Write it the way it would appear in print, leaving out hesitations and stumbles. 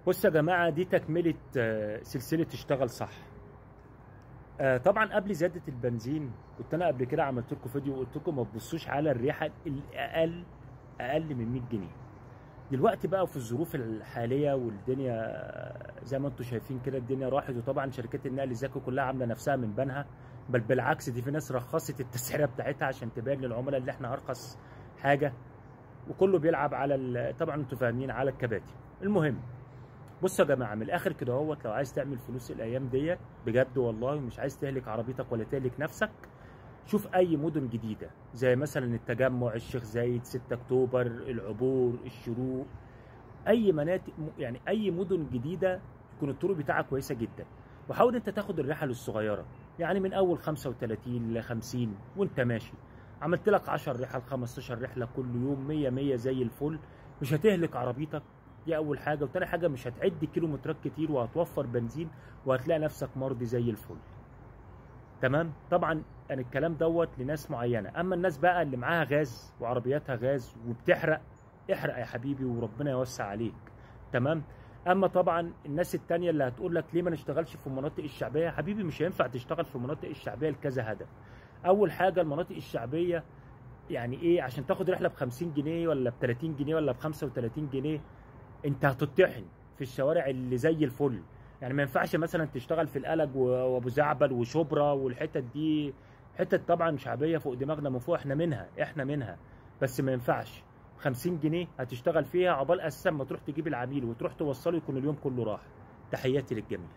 بص يا جماعة، دي تكملة سلسلة اشتغل صح. طبعا قبل زيادة البنزين كنت أنا قبل كده عملت لكم فيديو وقلت لكم ما تبصوش على الريحة أقل من 100 جنيه. دلوقتي بقى في الظروف الحالية والدنيا زي ما انتم شايفين كده الدنيا راحت، وطبعا شركات النقل الذكي كلها عاملة نفسها من بنها، بل بالعكس دي في ناس رخصت التسعيرة بتاعتها عشان تبين للعملاء اللي احنا أرخص حاجة، وكله بيلعب على طبعا انتوا فاهمين على الكباتن. المهم بصوا يا جماعه من الاخر كده اهوت، لو عايز تعمل فلوس الايام ديت بجد والله ومش عايز تهلك عربيتك ولا تهلك نفسك، شوف اي مدن جديده زي مثلا التجمع، الشيخ زايد، 6 اكتوبر، العبور، الشروق، اي مناطق يعني اي مدن جديده يكون الطرق بتاعها كويسه جدا. وحاول انت تاخد الرحل الصغيره، يعني من اول 35 ل 50 وانت ماشي، عملت لك 10 رحل 15 رحله كل يوم 100 100 زي الفل، مش هتهلك عربيتك. دي اول حاجه، وتاني حاجه مش هتعد كيلومترات كتير وهتوفر بنزين وهتلاقي نفسك مرضي زي الفل. تمام. طبعا يعني الكلام دوت لناس معينه، اما الناس بقى اللي معاها غاز وعربياتها غاز وبتحرق، احرق يا حبيبي وربنا يوسع عليك. تمام. اما طبعا الناس التانية اللي هتقول لك ليه ما نشتغلش في المناطق الشعبيه، يا حبيبي مش هينفع تشتغل في المناطق الشعبيه لكذا هدف. اول حاجه المناطق الشعبيه يعني ايه؟ عشان تاخد رحله ب 50 جنيه ولا ب 30 جنيه ولا ب 35 جنيه، انت هتطحن في الشوارع اللي زي الفل. يعني ما ينفعش مثلا تشتغل في القلق وابو زعبل وشبرا والحتت دي، حتت طبعا شعبيه فوق دماغنا من فوق، احنا منها بس ما ينفعش 50 جنيه هتشتغل فيها عقبال اساسا ما تروح تجيب العميل وتروح توصله يكون اليوم كله راح. تحياتي للجميع.